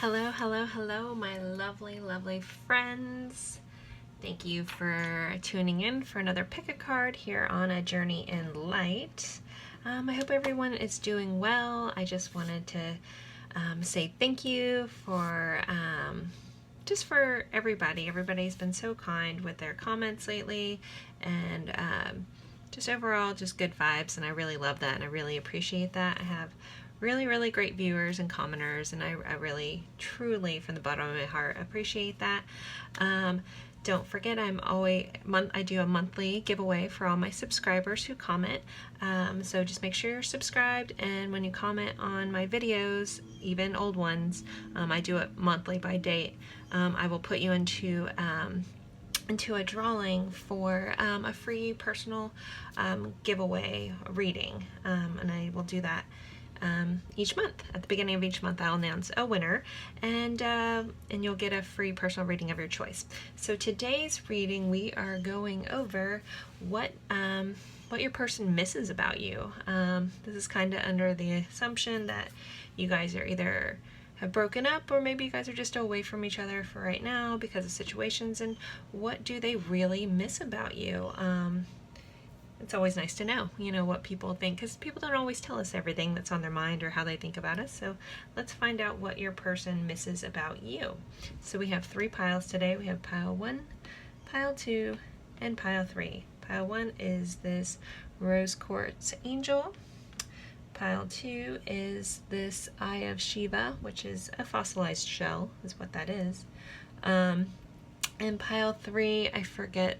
Hello, hello, hello, my lovely, lovely friends. Thank you for tuning in for another pick a card here on A Journey in Light. I hope everyone is doing well. I just wanted to say thank you for just for everybody. Everybody's been so kind with their comments lately, and just overall just good vibes, and I really love that and I really appreciate that. I have really great viewers and commenters, and I really truly from the bottom of my heart appreciate that. Don't forget, I do a monthly giveaway for all my subscribers who comment. So just make sure you're subscribed, and when you comment on my videos, even old ones, I do it monthly by date. I will put you into a drawing for a free personal giveaway reading, and I will do that each month. At the beginning of each month, I'll announce a winner, and you'll get a free personal reading of your choice. So today's reading, we are going over what your person misses about you. This is kind of under the assumption that you guys are either have broken up, or maybe you guys are just away from each other for right now because of situations, and what do they really miss about you? It's always nice to know, what people think, because people don't always tell us everything that's on their mind or how they think about us. So let's find out what your person misses about you. So we have 3 piles today. We have pile 1, pile 2, and pile 3. Pile 1 is this rose quartz angel. Pile 2 is this Eye of Shiva, which is a fossilized shell, is what that is. And pile 3, I forget.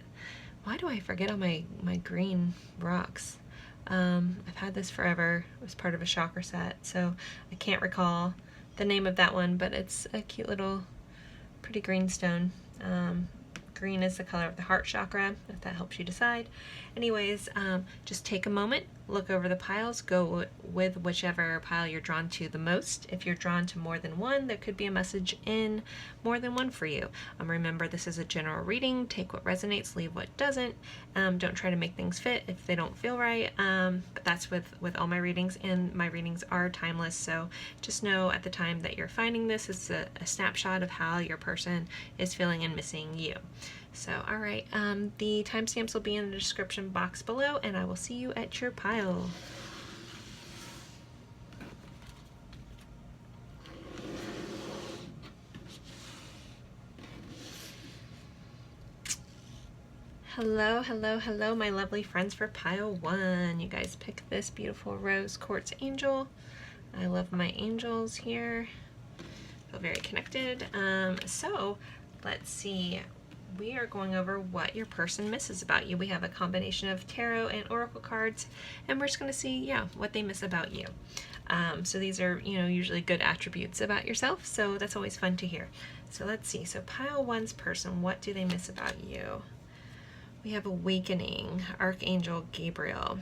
Why do I forget all my green rocks? I've had this forever. It was part of a chakra set, so I can't recall the name of that one, but it's a cute little pretty green stone. Green is the color of the heart chakra, if that helps you decide. Anyways, just take a moment, look over the piles, go with whichever pile you're drawn to the most. If you're drawn to more than one, there could be a message in more than one for you. Remember, this is a general reading. Take what resonates, leave what doesn't. Don't try to make things fit if they don't feel right. But that's with all my readings, and my readings are timeless. So just know at the time that you're finding this, it's a snapshot of how your person is feeling and missing you. So, all right, the timestamps will be in the description box below, and I will see you at your pile. Hello, hello, hello, my lovely friends for pile 1. You guys pick this beautiful rose quartz angel. I love my angels here. Feel very connected. So let's see. We are going over what your person misses about you. We have a combination of tarot and oracle cards, and we're just going to see, what they miss about you. So these are, usually good attributes about yourself, so that's always fun to hear. So let's see. So pile 1's person, what do they miss about you? We have Awakening, Archangel Gabriel.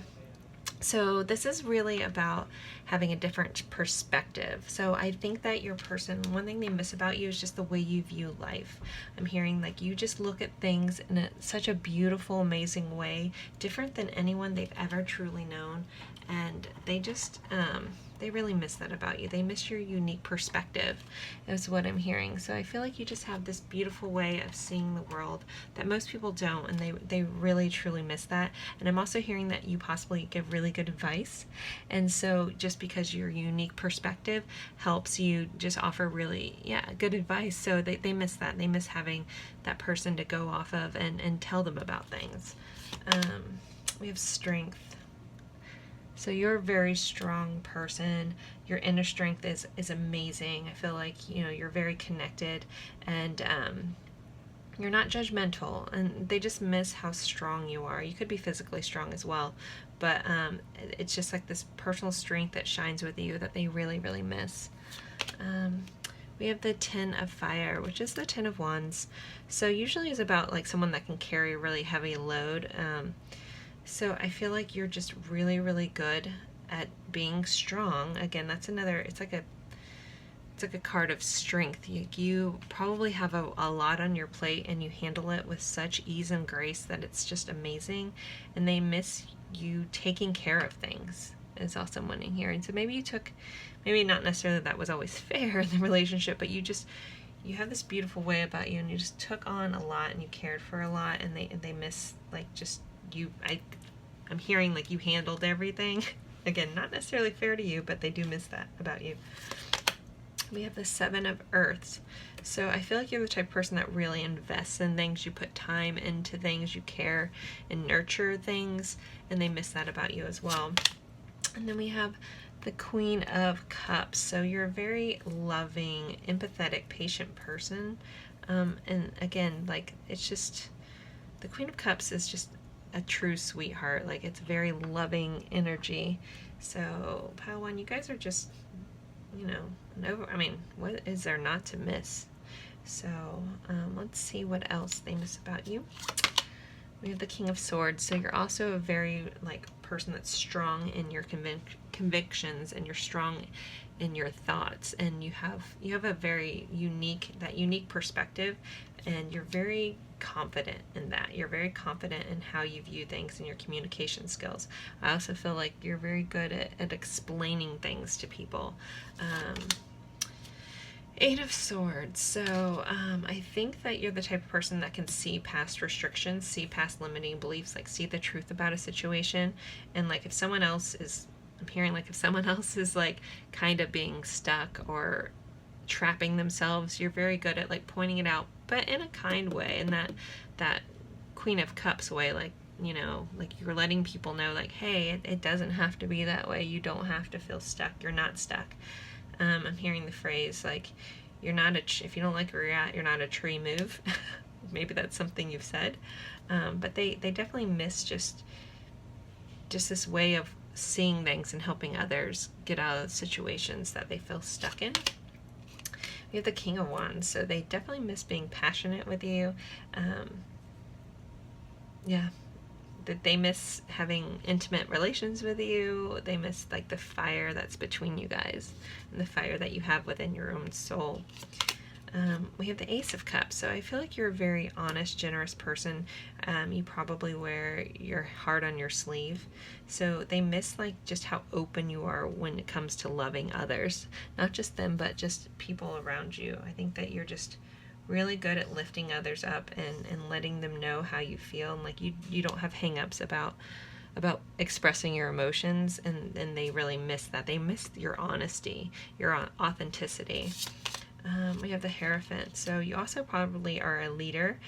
So this is really about having a different perspective. So I think that your person, one thing they miss about you is just the way you view life. I'm hearing like you just look at things in such a beautiful, amazing way, different than anyone they've ever truly known. And they just, they really miss that about you. They miss your unique perspective, is what I'm hearing. So I feel like you just have this beautiful way of seeing the world that most people don't, and they really truly miss that. And I'm also hearing that you possibly give really good advice, and so just because your unique perspective helps you just offer really good advice, so they miss that. They miss having that person to go off of and tell them about things. We have Strength. So you're a very strong person. Your inner strength is amazing. I feel like, you're very connected, and you're not judgmental, and they just miss how strong you are. You could be physically strong as well, but it's just like this personal strength that shines with you that they really miss. We have the 10 of Fire, which is the 10 of Wands. So usually it's about like someone that can carry a really heavy load. So I feel like you're just really good at being strong. Again, that's another, it's like a card of strength. You probably have a lot on your plate, and you handle it with such ease and grace that it's just amazing. And they miss you taking care of things, is also one in here. And so maybe maybe not necessarily that was always fair in the relationship, but you have this beautiful way about you, and you just took on a lot and you cared for a lot, and they miss like just you. I'm hearing like you handled everything. Again, not necessarily fair to you, but they do miss that about you. We have the Seven of Earths. So I feel like you're the type of person that really invests in things. You put time into things, you care and nurture things, and they miss that about you as well. And then we have the Queen of Cups. So you're a very loving, empathetic, patient person. And again, like, it's just, the Queen of Cups is just a true sweetheart. Like, it's very loving energy. So Padawan, you guys are just, you know, I mean, what is there not to miss? So let's see what else they miss about you. We have the King of Swords. So you're also a very like person that's strong in your convictions, and you're strong in your thoughts, and you have a very unique perspective, and you're very confident in that. You're very confident in how you view things and your communication skills. I also feel like you're very good at explaining things to people. Eight of Swords. So I think that you're the type of person that can see past restrictions, see past limiting beliefs, like see the truth about a situation. And like if someone else is, I'm hearing like if someone else is like kind of being stuck or trapping themselves, you're very good at like pointing it out, but in a kind way, in that Queen of Cups way, like, you know, like you're letting people know like, hey, it doesn't have to be that way. You don't have to feel stuck. You're not stuck. I'm hearing the phrase like, you're not if you don't like where you're at, you're not a tree, move. Maybe that's something you've said. But they definitely miss just this way of seeing things and helping others get out of situations that they feel stuck in. We have the King of Wands, so they definitely miss being passionate with you. Yeah, that they miss having intimate relations with you. They miss like the fire that's between you guys and the fire that you have within your own soul. We have the Ace of Cups. So I feel like you're a very honest, generous person. You probably wear your heart on your sleeve. So they miss like just how open you are when it comes to loving others. Not just them, but just people around you. I think that you're just really good at lifting others up and letting them know how you feel. And like you don't have hang-ups about expressing your emotions, and they really miss that. They miss your honesty, your authenticity. We have the Hierophant. So you also probably are a leader,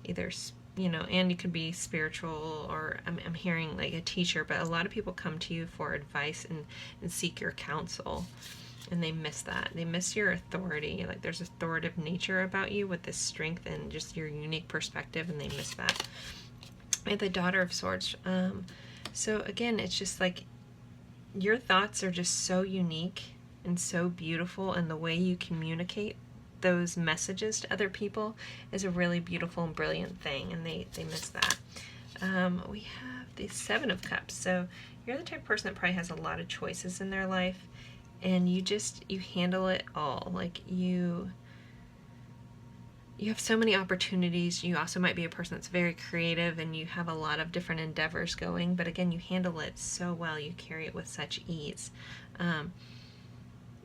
either, you know, and you could be spiritual, or I'm hearing like a teacher, but a lot of people come to you for advice and seek your counsel, and they miss that. They miss your authority. Like there's authoritative nature about you with this strength and just your unique perspective, and they miss that. We have the Daughter of Swords. So again, it's just like your thoughts are just so unique and so beautiful, and the way you communicate those messages to other people is a really beautiful and brilliant thing, and they miss that. We have the Seven of Cups. So you're the type of person that probably has a lot of choices in their life, and you handle it all. Like you have so many opportunities. You also might be a person that's very creative, and you have a lot of different endeavors going, but again, you handle it so well. You carry it with such ease.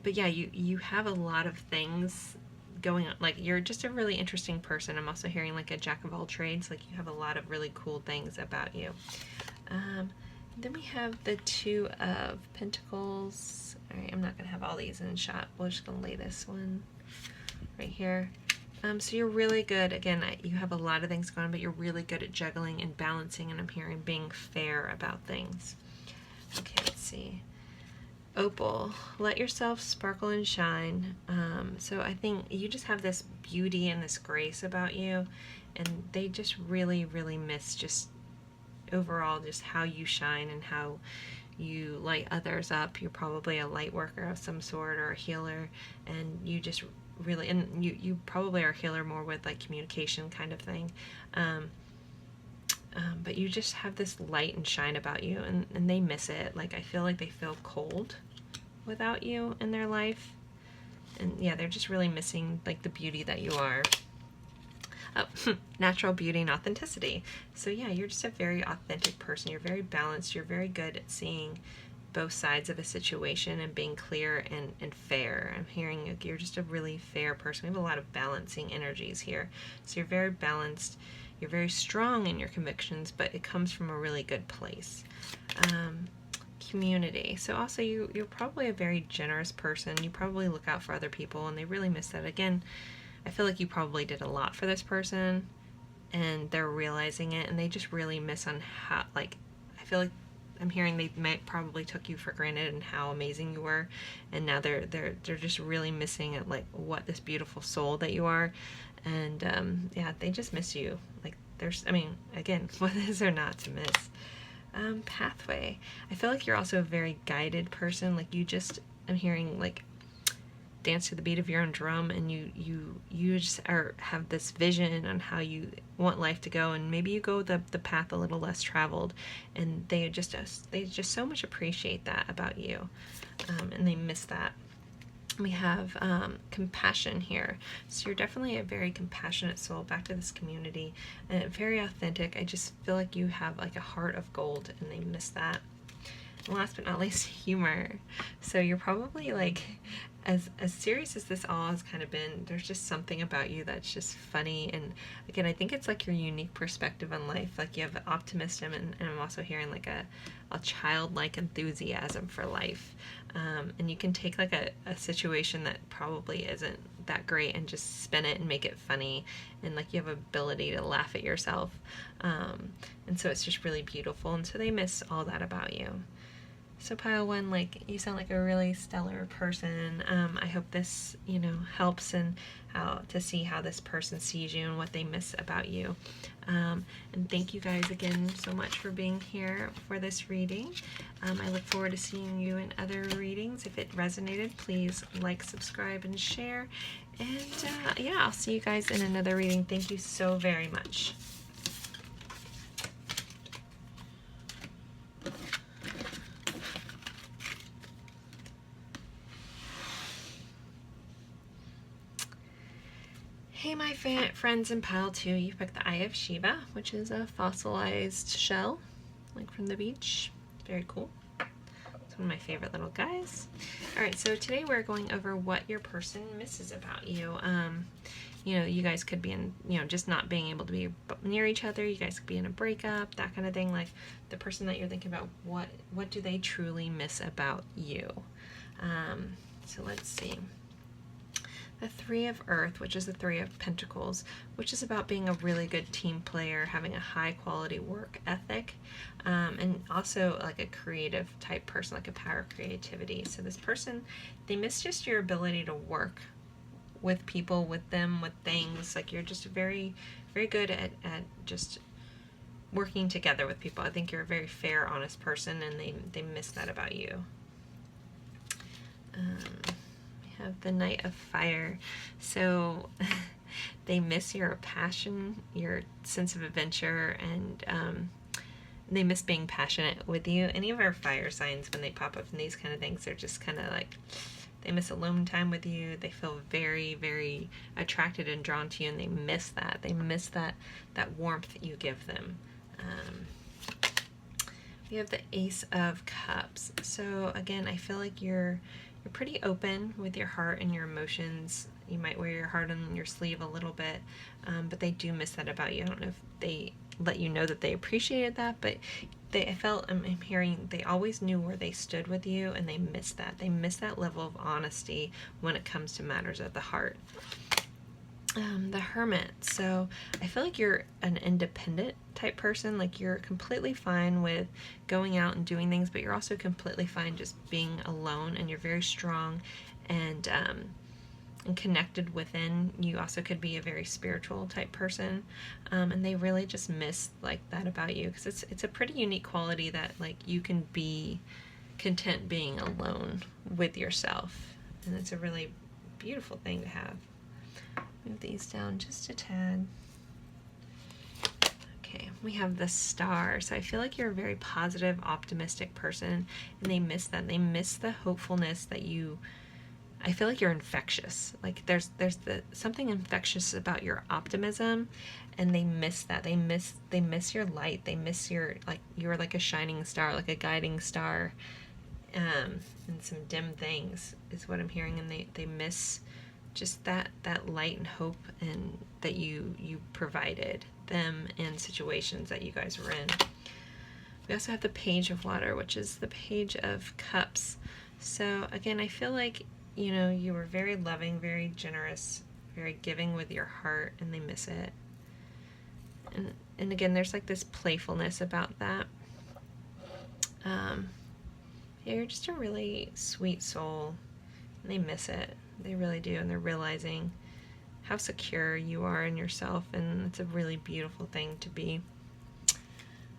But yeah, you have a lot of things going on. Like you're just a really interesting person. I'm also hearing like a jack of all trades. Like you have a lot of really cool things about you. Then we have the Two of Pentacles. All right, I'm not gonna have all these in shot. We're just gonna lay this one right here. So you're really good. Again, you have a lot of things going on, but you're really good at juggling and balancing, and I'm hearing being fair about things. Okay, let's see. Opal, let yourself sparkle and shine. So I think you just have this beauty and this grace about you, and they just really, really miss just overall just how you shine and how you light others up. You're probably a light worker of some sort, or a healer, and you just really, and you probably are a healer more with like communication kind of thing. But you just have this light and shine about you, and they miss it. Like I feel like they feel cold without you in their life, and yeah, they're just really missing like the beauty that you are. Natural beauty and authenticity. So yeah, you're just a very authentic person. You're very balanced. You're very good at seeing both sides of a situation and being clear and fair. I'm hearing like you're just a really fair person. We have a lot of balancing energies here. So you're very balanced. You're very strong in your convictions, but it comes from a really good place. Community. So also you're probably a very generous person. You probably look out for other people, and they really miss that. Again, I feel like you probably did a lot for this person, and they're realizing it, and they just really miss on how, like, I feel like I'm hearing they might probably took you for granted and how amazing you were, and now they're just really missing at like what this beautiful soul that you are, and yeah, they just miss you. Like there's, I mean, again, what is there not to miss? Pathway. I feel like you're also a very guided person. Like you just, I'm hearing like dance to the beat of your own drum, and you just have this vision on how you want life to go, and maybe you go the path a little less traveled, and they just so much appreciate that about you, and they miss that. We have compassion here. So you're definitely a very compassionate soul, back to this community, and very authentic. I just feel like you have like a heart of gold, and they miss that. And last but not least, humor. So you're probably like, as serious as this all has kind of been, there's just something about you that's just funny. And again, I think it's like your unique perspective on life. Like you have optimism, and I'm also hearing like a childlike enthusiasm for life. And you can take like a situation that probably isn't that great and just spin it and make it funny, and like you have ability to laugh at yourself, and so it's just really beautiful, and so they miss all that about you. So pile one, like you sound like a really stellar person. I hope this, helps and how to see how this person sees you and what they miss about you. And thank you guys again so much for being here for this reading. I look forward to seeing you in other readings. If it resonated, please like, subscribe, and share. And yeah, I'll see you guys in another reading. Thank you so very much. Hey my friends in pile 2, you picked the Eye of Shiva, which is a fossilized shell, like from the beach. Very cool. It's one of my favorite little guys. Alright, so today we're going over what your person misses about you. You guys could be in, just not being able to be near each other. You guys could be in a breakup, that kind of thing. Like the person that you're thinking about, what do they truly miss about you? So let's see. The Three of Earth, which is the Three of Pentacles, which is about being a really good team player, having a high quality work ethic, and also like a creative type person, like a power of creativity. So this person, they miss just your ability to work with people, with them, with things. Like you're just very, very good at just working together with people. I think you're a very fair, honest person, and they miss that about you. Have the Knight of Fire. So they miss your passion, your sense of adventure, and they miss being passionate with you. Any of our fire signs, when they pop up in these kind of things, they're just kind of like, they miss alone time with you. They feel very, very attracted and drawn to you, and they miss that. They miss that warmth you give them. We have the Ace of Cups. So again, I feel like you're pretty open with your heart and your emotions. You might wear your heart on your sleeve a little bit, but they do miss that about you. I don't know if they let you know that they appreciated that, but I'm hearing they always knew where they stood with you, and they miss that. They miss that level of honesty when it comes to matters of the heart. The Hermit. So I feel like you're an independent type person. Like you're completely fine with going out and doing things, but you're also completely fine just being alone, and you're very strong and connected within. You also could be a very spiritual type person, and they really just miss like that about you, because it's a pretty unique quality that like you can be content being alone with yourself, and it's a really beautiful thing to have. Move these down just a tad. Okay, we have the Star. So I feel like you're a very positive, optimistic person, and they miss that. They miss the hopefulness that you, I feel like you're infectious. Like there's something infectious about your optimism, and they miss that. They miss your light. They miss your, like, you're like a shining star, like a guiding star. and some dim things is what I'm hearing, and they miss just that light and hope and that you provided them in situations that you guys were in. We also have the Page of Water, which is the Page of Cups. So again, I feel like, you know, you were very loving, very generous, very giving with your heart, and they miss it. And again, there's like this playfulness about that. Yeah, you're just a really sweet soul, and they miss it. They really do, and they're realizing how secure you are in yourself, and it's a really beautiful thing to be.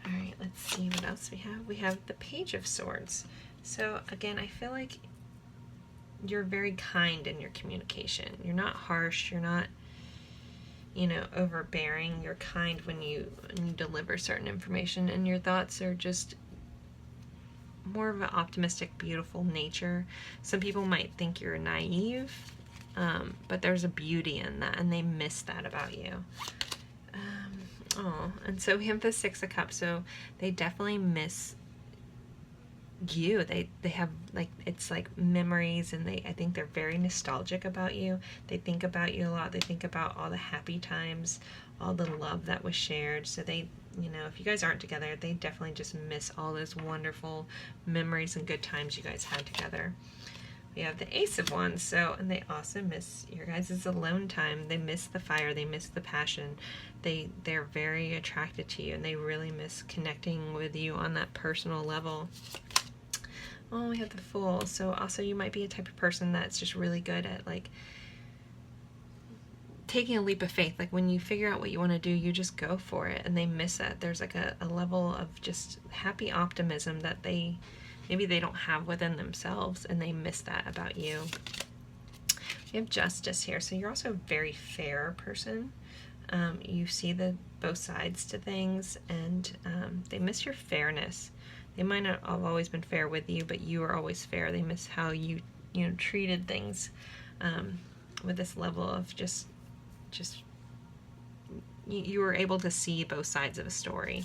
All right, let's see what else we have. We have the Page of Swords. So again, I feel like you're very kind in your communication. You're not harsh. You're not, you know, overbearing. You're kind when you deliver certain information, and your thoughts are just more of an optimistic, beautiful nature. Some people might think you're naive, but there's a beauty in that, and they miss that about you. And so we have the Six of Cups, so they definitely miss you. They have, like, it's like memories, and I think they're very nostalgic about you. They think about you a lot. They think about all the happy times, all the love that was shared. So they, you know, if you guys aren't together, they definitely just miss all those wonderful memories and good times you guys had together. We have the Ace of Wands, so, and they also miss your guys' alone time. They miss the fire. They miss the passion. They're very attracted to you, and they really miss connecting with you on that personal level. Oh, we have the Fool. So also you might be a type of person that's just really good at, like, taking a leap of faith. Like, when you figure out what you want to do, you just go for it, and they miss that. There's like a level of just happy optimism that maybe they don't have within themselves, and they miss that about you. We have Justice here. So you're also a very fair person. You see both sides to things, and they miss your fairness. They might not have always been fair with you, but you are always fair. They miss how you treated things with this level of just you were able to see both sides of a story.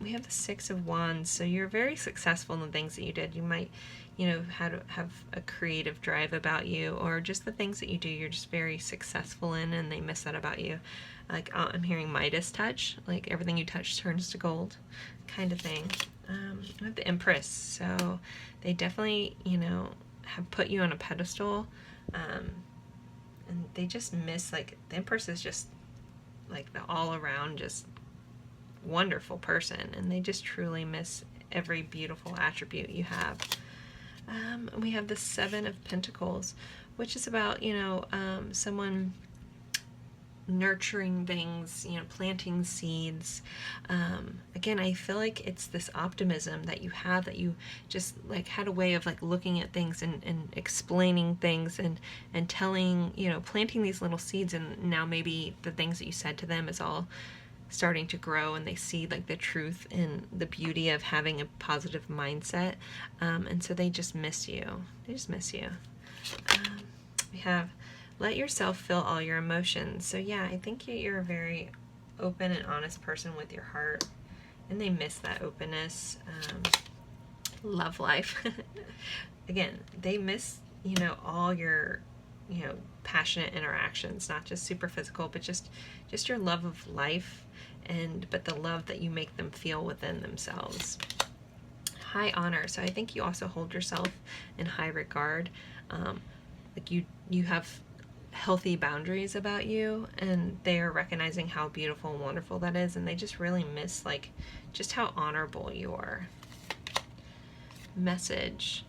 We have the Six of Wands, so you're very successful in the things that you did. You might, you know, have a creative drive about you, or just the things that you do, you're just very successful in, and they miss that about you. Like, I'm hearing Midas touch, like everything you touch turns to gold, kind of thing. We have the Empress, so they definitely, you know, have put you on a pedestal, and they just miss, like, the Empress is just like the all-around just wonderful person, and they just truly miss every beautiful attribute you have. We have the Seven of Pentacles, which is about, you know, someone nurturing things, you know, planting seeds. Again, I feel like it's this optimism that you have, that you just, like, had a way of, like, looking at things and explaining things and telling, you know, planting these little seeds, and now maybe the things that you said to them is all starting to grow, and they see, like, the truth and the beauty of having a positive mindset, and so they just miss you. They just miss you. We have let yourself feel all your emotions. So yeah, I think you're a very open and honest person with your heart, and they miss that openness. Love life. Again, they miss, you know, all your, you know, passionate interactions, not just super physical, but just your love of life, but the love that you make them feel within themselves. High honor. So I think you also hold yourself in high regard. Like, you have healthy boundaries about you, and they are recognizing how beautiful and wonderful that is, and they just really miss, like, just how honorable you are. Message.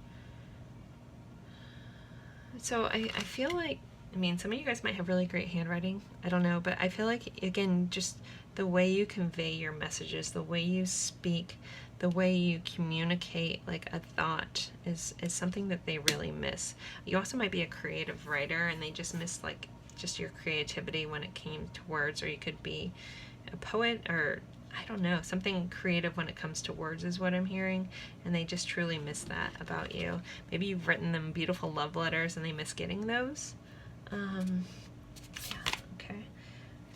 So I feel like, I mean, some of you guys might have really great handwriting, I don't know, but I feel like, again, just the way you convey your messages, the way you speak, the way you communicate, like, a thought is something that they really miss. You also might be a creative writer, and they just miss, like, just your creativity when it came to words, or you could be a poet, or I don't know, something creative when it comes to words is what I'm hearing, and they just truly miss that about you. Maybe you've written them beautiful love letters, and they miss getting those. Yeah, okay.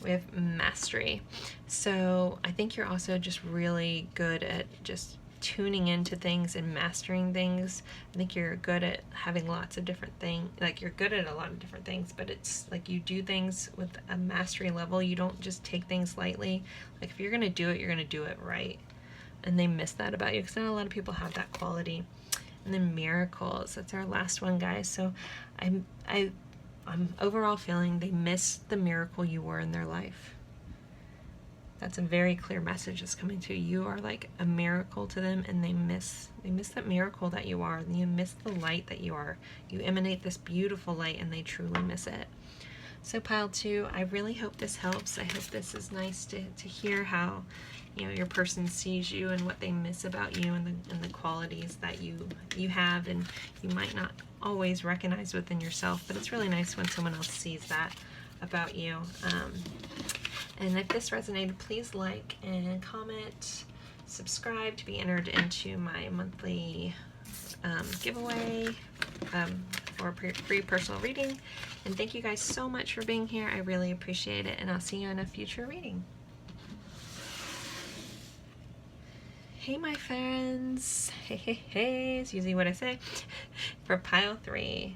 We have Mastery. So I think you're also just really good at just tuning into things and mastering things. I think you're good at having lots of different things, like you're good at a lot of different things, but it's like you do things with a mastery level. You don't just take things lightly. Like if you're going to do it, you're going to do it right. And they miss that about you because not a lot of people have that quality. And then miracles, that's our last one, guys. So I'm overall feeling they miss the miracle you were in their life. That's a very clear message that's coming to you. You are like a miracle to them, and they miss that miracle that you are, and you miss the light that you are. You emanate this beautiful light, and they truly miss it. So pile 2, I really hope this helps. I hope this is nice to hear how, you know, your person sees you and what they miss about you, and the qualities that you have, and you might not always recognize within yourself, but it's really nice when someone else sees that about you. And if this resonated, please like and comment, subscribe to be entered into my monthly giveaway for a free personal reading. And thank you guys so much for being here. I really appreciate it, and I'll see you in a future reading. Hey my friends, hey, it's usually what I say. For pile 3,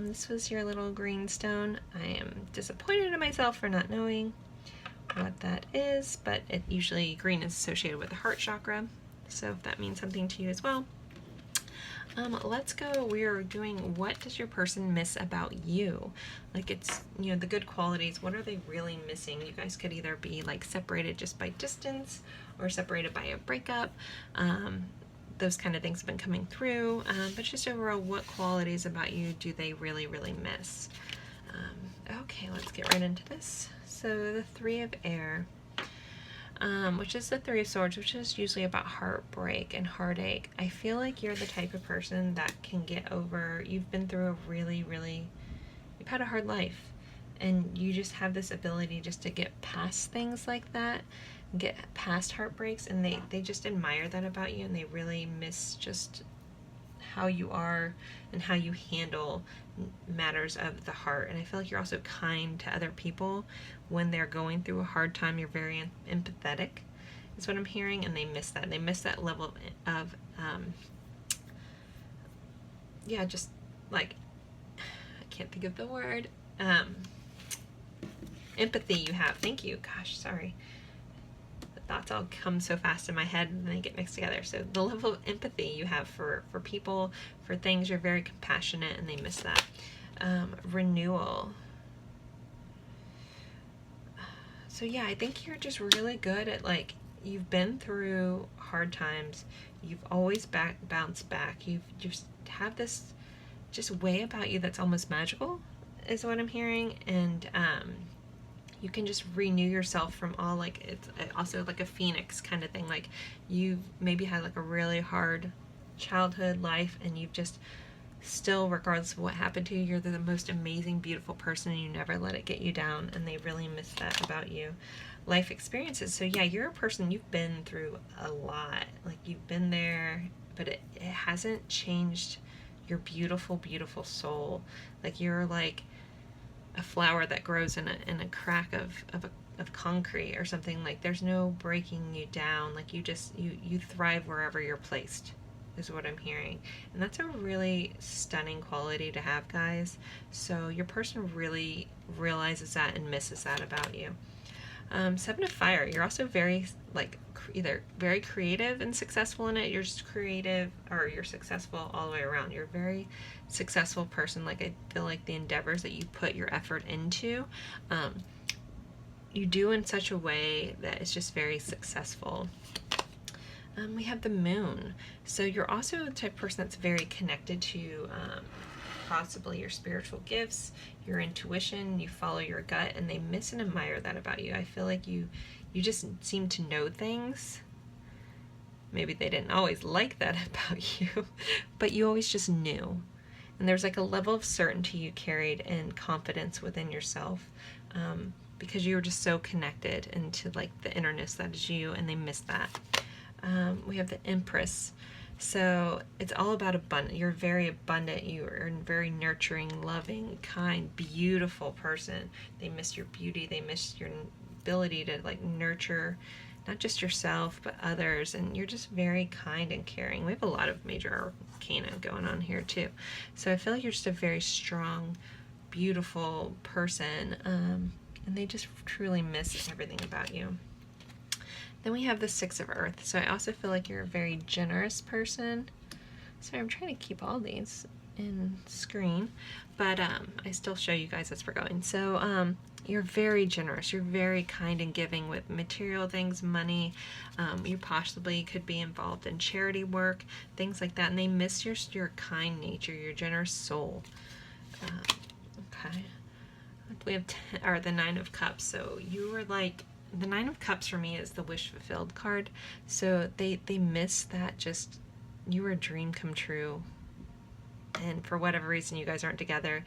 this was your little green stone. I am disappointed in myself for not knowing what that is, but it usually green is associated with the heart chakra, so if that means something to you as well. Let's go. We're doing what does your person miss about you? Like it's, you know, the good qualities, what are they really missing? You guys could either be like separated just by distance or separated by a breakup. Those kind of things have been coming through, but just overall, what qualities about you do they really, really miss? Okay, let's get right into this. So the 3 of air, which is the 3 of swords, which is usually about heartbreak and heartache. I feel like you're the type of person that can get over, you've been through a you've had a hard life, and you just have this ability just to get past things like that, get past heartbreaks, and they just admire that about you, and they really miss just how you are and how you handle matters of the heart. And I feel like you're also kind to other people when they're going through a hard time. You're very empathetic is what I'm hearing, and they miss that. They miss that level of yeah, just like, I can't think of the word, empathy you have. Thank you. Gosh, sorry. Thoughts all come so fast in my head and they get mixed together. So the level of empathy you have for people, for things, you're very compassionate, and they miss that. Renewal. So yeah, I think you're just really good at, like, you've been through hard times, you've always bounced back, you've just have this just way about you that's almost magical is what I'm hearing. And you can just renew yourself from all, like, it's also like a phoenix kind of thing. Like you've maybe had like a really hard childhood life, and you've just still, regardless of what happened to you, you're the most amazing, beautiful person, and you never let it get you down, and they really miss that about you. Life experiences. So yeah, you're a person, you've been through a lot. Like you've been there, but it hasn't changed your beautiful, beautiful soul. Like you're like a flower that grows in a crack of concrete or something. Like there's no breaking you down. Like you just you thrive wherever you're placed is what I'm hearing. And that's a really stunning quality to have, guys. So your person really realizes that and misses that about you. 7 of fire, you're also very, like, either very creative and successful in it, you're just creative, or you're successful all the way around. You're a very successful person. Like, I feel like the endeavors that you put your effort into, you do in such a way that it's just very successful. We have the moon. So you're also the type of person that's very connected to possibly your spiritual gifts, your intuition, you follow your gut, and they miss and admire that about you. I feel like you just seem to know things. Maybe they didn't always like that about you, but you always just knew. And there's like a level of certainty you carried and confidence within yourself, because you were just so connected into like the innerness that is you, and they miss that. We have the Empress. So it's all about abundance. You're very abundant. You are a very nurturing, loving, kind, beautiful person. They miss your beauty. They miss your ability to like nurture not just yourself, but others, and you're just very kind and caring. We have a lot of major arcana going on here too. So I feel like you're just a very strong, beautiful person, and they just truly miss everything about you. Then we have the Six of Earth. So I also feel like you're a very generous person. Sorry, I'm trying to keep all these in screen, but I still show you guys as we're going. So you're very generous. You're very kind and giving with material things, money. You possibly could be involved in charity work, things like that. And they miss your kind nature, your generous soul. Okay. We have the Nine of Cups. So you were like, the Nine of Cups for me is the wish fulfilled card. So they miss that, just you were a dream come true. And for whatever reason you guys aren't together,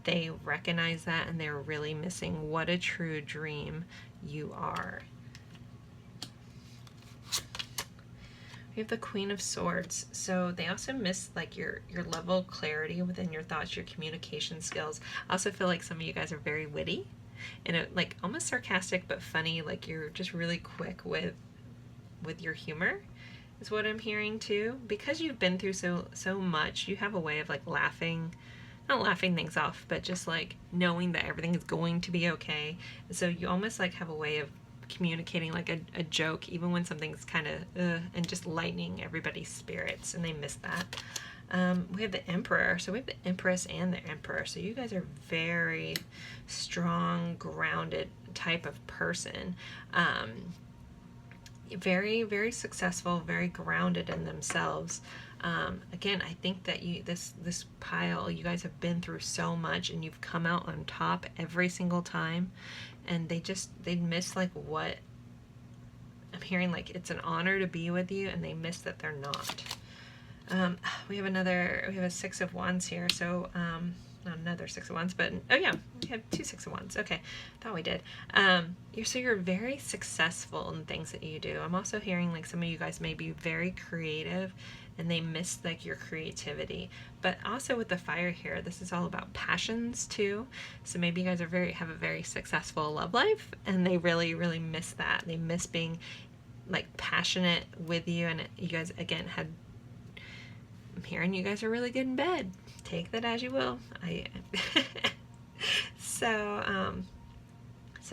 they recognize that and they're really missing what a true dream you are. We have the Queen of Swords. So they also miss like your level of clarity within your thoughts, your communication skills. I also feel like some of you guys are very witty and like almost sarcastic but funny. Like you're just really quick with your humor is what I'm hearing too. Because you've been through so much, you have a way of like laughing, not laughing things off, but just like knowing that everything is going to be okay. So you almost like have a way of communicating like a joke even when something's kind of and just lightening everybody's spirits, and they miss that. We have the Emperor. So we have the Empress and the Emperor. So you guys are very strong, grounded type of person. Very, very successful, very grounded in themselves. Again, I think that this pile, you guys have been through so much and you've come out on top every single time, and they miss like what I'm hearing, like it's an honor to be with you, and they miss that they're not. We have a Six of Wands here. So not another Six of Wands, but oh yeah, we have two Six of Wands. Okay, thought we did. You're very successful in things that you do. I'm also hearing like some of you guys may be very creative and they miss like your creativity. But also with the Fire here, this is all about passions too. So maybe you guys have a very successful love life, and they really, really miss that. They miss being like passionate with you, and you guys again I'm hearing you guys are really good in bed. Take that as you will. So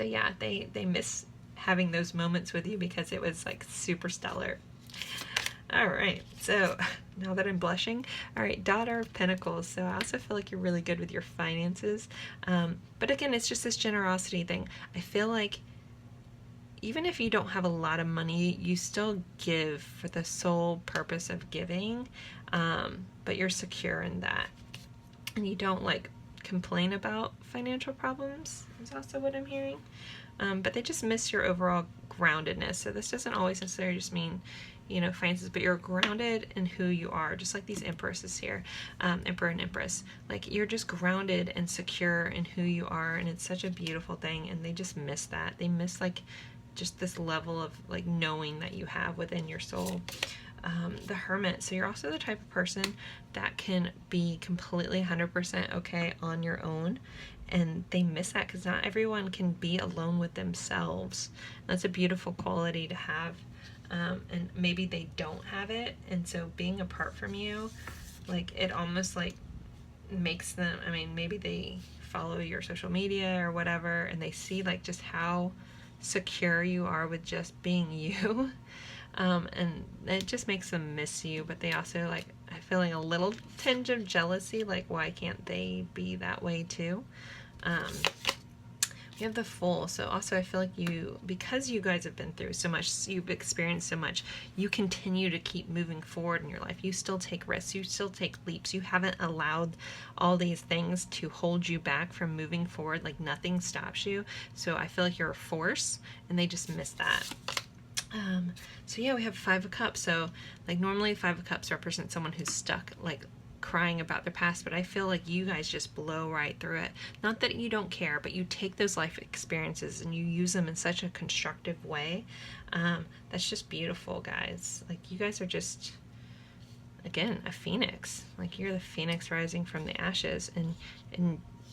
yeah, they miss having those moments with you because it was like super stellar. All right, so now that I'm blushing, all right, Daughter of Pentacles. So I also feel like you're really good with your finances. But again, it's just this generosity thing. I feel like even if you don't have a lot of money, you still give for the sole purpose of giving, but you're secure in that. And you don't like complain about financial problems is also what I'm hearing. But they just miss your overall groundedness. So this doesn't always necessarily just mean, finances, but you're grounded in who you are, just like these empresses here, Emperor and Empress. Like you're just grounded and secure in who you are, and it's such a beautiful thing, and they just miss that. They miss like just this level of like knowing that you have within your soul. The Hermit. So you're also the type of person that can be completely 100% okay on your own, and they miss that because not everyone can be alone with themselves. That's a beautiful quality to have, and maybe they don't have it, and so being apart from you, like it almost like makes them, maybe they follow your social media or whatever, and they see like just how secure you are with just being you. And it just makes them miss you, but they also like feeling a little tinge of jealousy, like why can't they be that way too? We have the Fool. So also I feel like because you guys have been through so much, you've experienced so much, you continue to keep moving forward in your life. You still take risks, you still take leaps. You haven't allowed all these things to hold you back from moving forward. Like nothing stops you. So I feel like you're a force, and they just miss that. So yeah, we have Five of Cups. So like normally Five of Cups represents someone who's stuck, like crying about their past, but I feel like you guys just blow right through it. Not that you don't care, but you take those life experiences and you use them in such a constructive way. That's just beautiful, guys. Like you guys are just, again, a phoenix. Like you're the phoenix rising from the ashes, and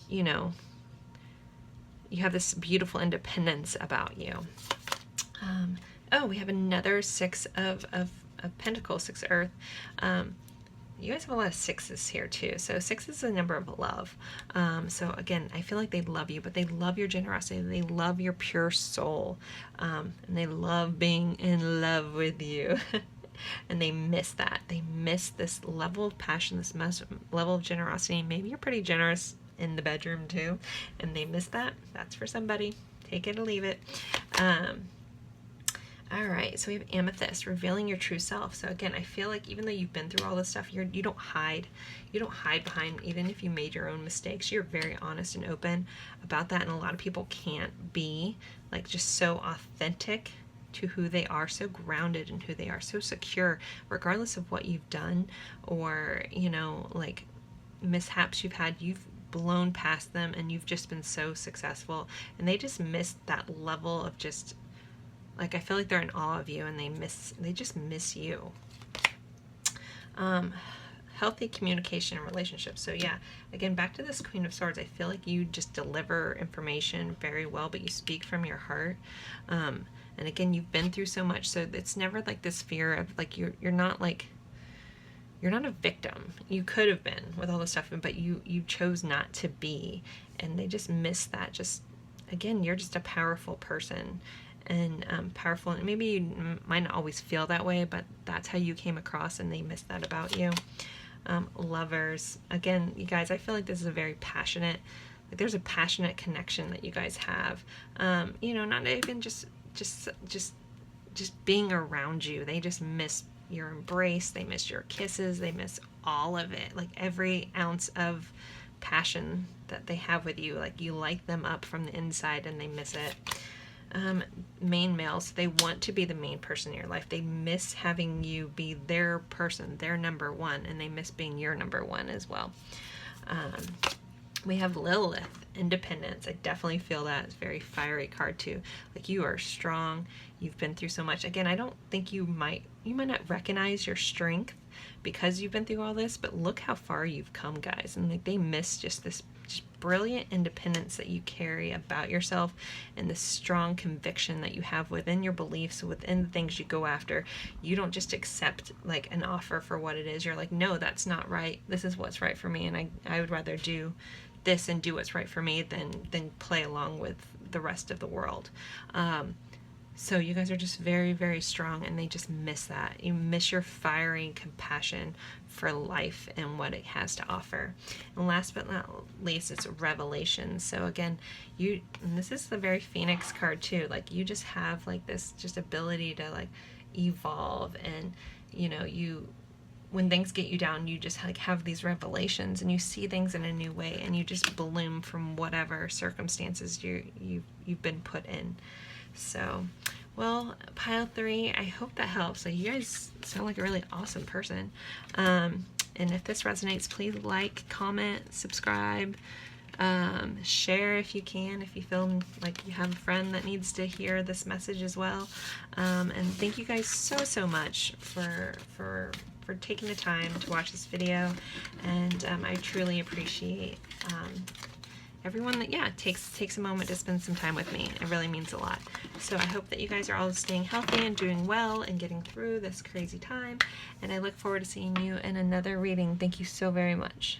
you have this beautiful independence about you. Oh, we have another Six of Pentacles, Six of Earth. You guys have a lot of sixes here too. So 6 is a number of love. So again, I feel like they love you, but they love your generosity. They love your pure soul. And they love being in love with you. And they miss that. They miss this level of passion, this level of generosity. Maybe you're pretty generous in the bedroom too, and they miss that. That's for somebody. Take it or leave it. All right, so we have Amethyst, revealing your true self. So again, I feel like even though you've been through all this stuff, you don't hide. You don't hide behind, even if you made your own mistakes, you're very honest and open about that. And a lot of people can't be like just so authentic to who they are, so grounded in who they are, so secure, regardless of what you've done or, you know, like mishaps you've had, you've blown past them and you've just been so successful. And they just miss that level of just, like, I feel like they're in awe of you and they just miss you. Healthy communication and relationships. So yeah, again, back to this Queen of Swords, I feel like you just deliver information very well, but you speak from your heart. And again, you've been through so much, so it's never like this fear of like, you're not a victim. You could have been with all this stuff, but you chose not to be, and they just miss that. Just, again, you're just a powerful person. And powerful, and maybe you might not always feel that way, but that's how you came across, and they miss that about you. Lovers, again, you guys, I feel like this is a very passionate, like there's a passionate connection that you guys have. You know, not even just being around you. They just miss your embrace, they miss your kisses, they miss all of it, like every ounce of passion that they have with you. Like, you light them up from the inside and they miss it. Main males, they want to be the main person in your life. They miss having you be their person, their number one, and they miss being your number one as well. We have Lilith, independence. I definitely feel that. It's a very fiery card too. Like, you are strong. You've been through so much. Again, I don't think you might not recognize your strength because you've been through all this, but look how far you've come, guys. And like, they miss just this brilliant independence that you carry about yourself, and this strong conviction that you have within your beliefs, within the things you go after. You don't just accept like an offer for what it is. You're like, no, that's not right. This is what's right for me, and I would rather do this and do what's right for me than play along with the rest of the world. So you guys are just very, very strong, and they just miss that. You miss your fiery compassion for life and what it has to offer. And last but not least, it's revelation. So again, and this is the very Phoenix card too. Like, you just have like this just ability to like evolve, and you know, when things get you down, you just like have these revelations and you see things in a new way, and you just bloom from whatever circumstances you've been put in. So, well, pile 3, I hope that helps. Like, you guys sound like a really awesome person. And if this resonates, please like, comment, subscribe, share if you can, if you feel like you have a friend that needs to hear this message as well. And thank you guys so much for taking the time to watch this video. And I truly appreciate everyone that takes a moment to spend some time with me. It really means a lot. So I hope that you guys are all staying healthy and doing well and getting through this crazy time, and I look forward to seeing you in another reading. Thank you so very much.